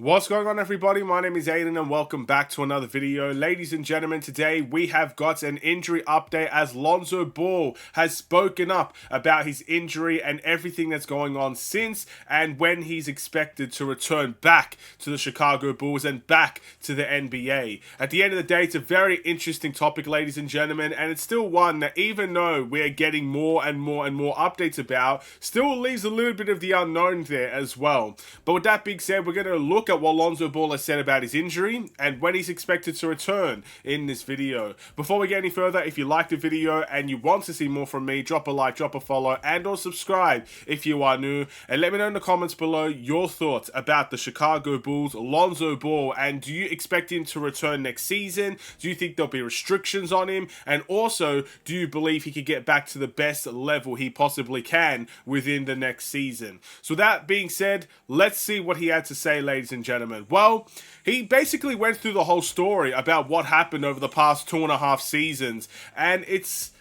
What's going on, everybody? My name is Aiden and welcome back to another video. Ladies and gentlemen, today we have got an injury update as Lonzo Ball has spoken up about his injury and everything that's going on since and when he's expected to return back to the Chicago Bulls and back to the NBA. At the end of the day, it's a very interesting topic, ladies and gentlemen, and it's still one that, even though we're getting more and more updates about, still leaves a little bit of the unknown there as well. But with that being said, we're going to look at what Lonzo Ball has said about his injury and when he's expected to return in this video. Before we get any further, if you like the video and you want to see more from me, drop a like, drop a follow, and or subscribe if you are new, and let me know in the comments below your thoughts about the Chicago Bulls, Lonzo Ball, and do you expect him to return next season? Do you think there'll be restrictions on him? And also, do you believe he could get back to the best level he possibly can within the next season? So that being said, let's see what he had to say, ladies and gentlemen. Well, he basically went through the whole story about what happened over the past 2.5 seasons, and it's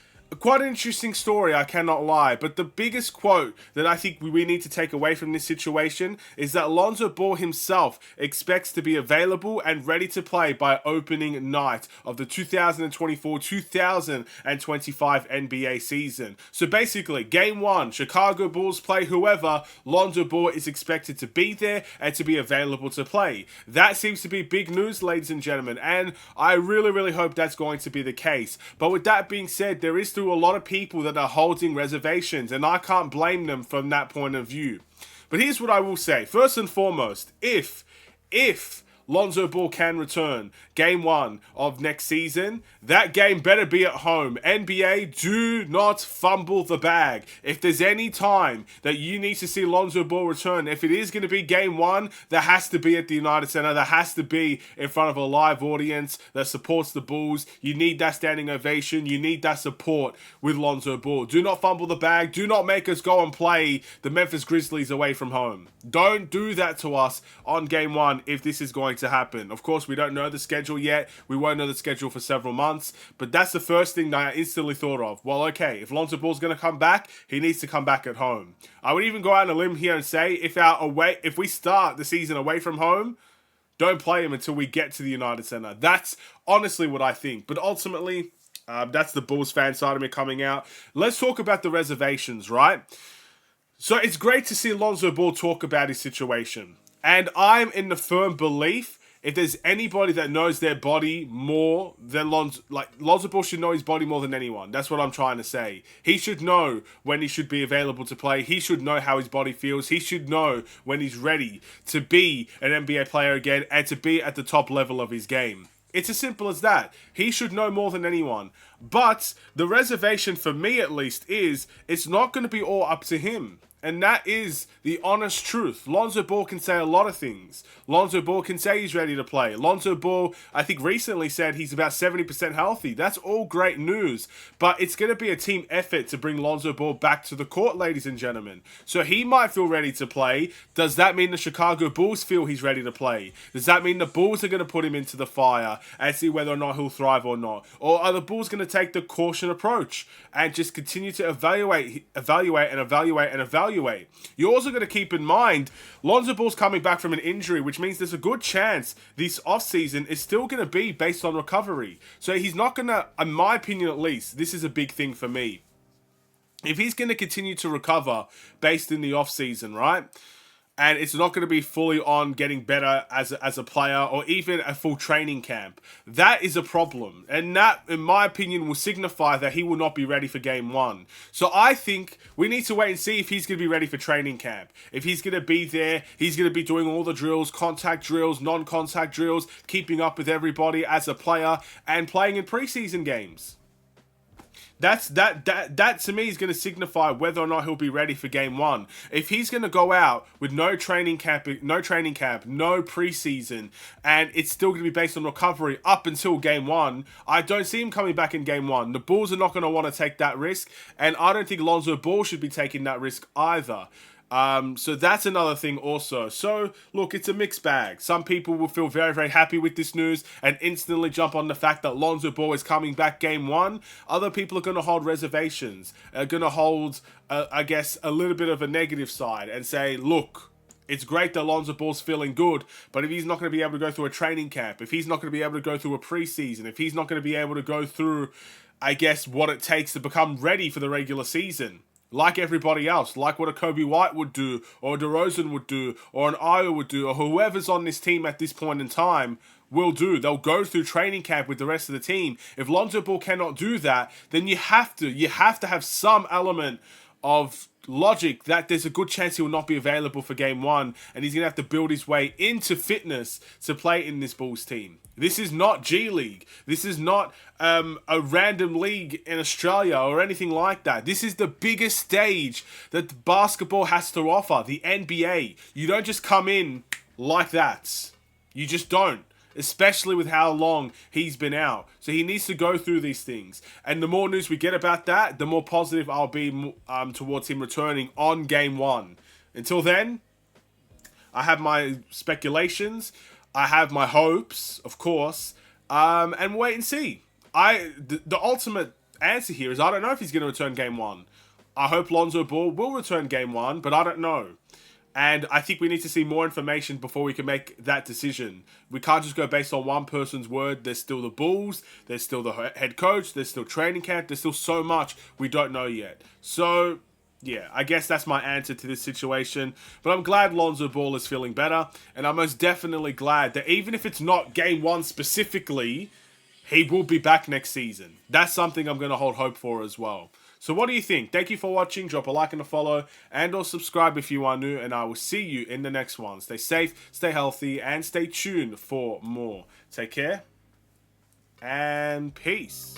quite an interesting story, I cannot lie. But the biggest quote that I think we need to take away from this situation is that Lonzo Ball himself expects to be available and ready to play by opening night of the 2024-2025 NBA season. So basically, Game 1, Chicago Bulls play whoever, Lonzo Ball is expected to be there and to be available to play. That seems to be big news, ladies and gentlemen, and I really hope that's going to be the case. But with that being said, there is still a lot of people that are holding reservations, and I can't blame them from that point of view. But here's what I will say. First and foremost, if Lonzo Ball can return Game 1 of next season, that game better be at home. NBA, do not fumble the bag. If there's any time that you need to see Lonzo Ball return, if it is going to be Game 1, that has to be at the United Center. That has to be in front of a live audience that supports the Bulls. You need that standing ovation. You need that support with Lonzo Ball. Do not fumble the bag. Do not make us go and play the Memphis Grizzlies away from home. Don't do that to us on Game 1 if this is going to happen. Of course, we don't know the schedule yet. We won't know the schedule for several months, but that's the first thing that I instantly thought of. Well, okay, if Lonzo Ball's going to come back, he needs to come back at home. I would even go out on a limb here and say if we start the season away from home, don't play him until we get to the United Center. That's honestly what I think. But ultimately, that's the Bulls fan side of me coming out. Let's talk about the reservations, right? So it's great to see Lonzo Ball talk about his situation. And I'm in the firm belief, if there's anybody that knows their body more than Lonzo Ball should know his body more than anyone. That's what I'm trying to say. He should know when he should be available to play. He should know how his body feels. He should know when he's ready to be an NBA player again and to be at the top level of his game. It's as simple as that. He should know more than anyone. But the reservation for me, at least, is it's not going to be all up to him. And that is the honest truth. Lonzo Ball can say a lot of things. Lonzo Ball can say he's ready to play. Lonzo Ball, I think, recently said he's about 70% healthy. That's all great news. But it's going to be a team effort to bring Lonzo Ball back to the court, ladies and gentlemen. So he might feel ready to play. Does that mean the Chicago Bulls feel he's ready to play? Does that mean the Bulls are going to put him into the fire and see whether or not he'll thrive or not? Or are the Bulls going to take the caution approach and just continue to evaluate? You're also going to keep in mind, Lonzo Ball's coming back from an injury, which means there's a good chance this offseason is still going to be based on recovery. So he's not going to, in my opinion at least, this is a big thing for me. If he's going to continue to recover based in the offseason, right? And it's not going to be fully on getting better as a player or even a full training camp. That is a problem. And that, in my opinion, will signify that he will not be ready for Game 1. So I think we need to wait and see if he's going to be ready for training camp. If he's going to be there, he's going to be doing all the drills, contact drills, non-contact drills, keeping up with everybody as a player and playing in preseason games. That to me is going to signify whether or not he'll be ready for Game 1. If he's going to go out with no training camp, no preseason, and it's still going to be based on recovery up until Game 1, I don't see him coming back in Game 1. The Bulls are not going to want to take that risk, and I don't think Lonzo Ball should be taking that risk either. So that's another thing also. So, look, it's a mixed bag. Some people will feel very happy with this news and instantly jump on the fact that Lonzo Ball is coming back Game 1. Other people are going to hold reservations, are going to hold, I guess, a little bit of a negative side and say, look, it's great that Lonzo Ball's feeling good, but if he's not going to be able to go through a training camp, if he's not going to be able to go through a preseason, if he's not going to be able to go through, I guess, what it takes to become ready for the regular season, like everybody else, like what a Kobe White would do, or a DeRozan would do, or an Io would do, or whoever's on this team at this point in time will do. They'll go through training camp with the rest of the team. If Lonzo Ball cannot do that, then you have to have some element of logic that there's a good chance he will not be available for game one, and he's going to have to build his way into fitness to play in this Bulls team. This is not G League. This is not a random league in Australia or anything like that. This is the biggest stage that basketball has to offer, the NBA. You don't just come in like that. You just don't. Especially with how long he's been out. So he needs to go through these things. And the more news we get about that, the more positive I'll be towards him returning on game one. Until then, I have my speculations. I have my hopes, of course. And wait and see. The ultimate answer here is I don't know if he's going to return game one. I hope Lonzo Ball will return game one, but I don't know. And I think we need to see more information before we can make that decision. We can't just go based on one person's word. There's still the Bulls. There's still the head coach. There's still training camp. There's still so much we don't know yet. So, yeah, I guess that's my answer to this situation. But I'm glad Lonzo Ball is feeling better. And I'm most definitely glad that even if it's not game one specifically, he will be back next season. That's something I'm going to hold hope for as well. So what do you think? Thank you for watching. Drop a like and a follow, and or subscribe if you are new, and I will see you in the next one. Stay safe, stay healthy, and stay tuned for more. Take care, and peace.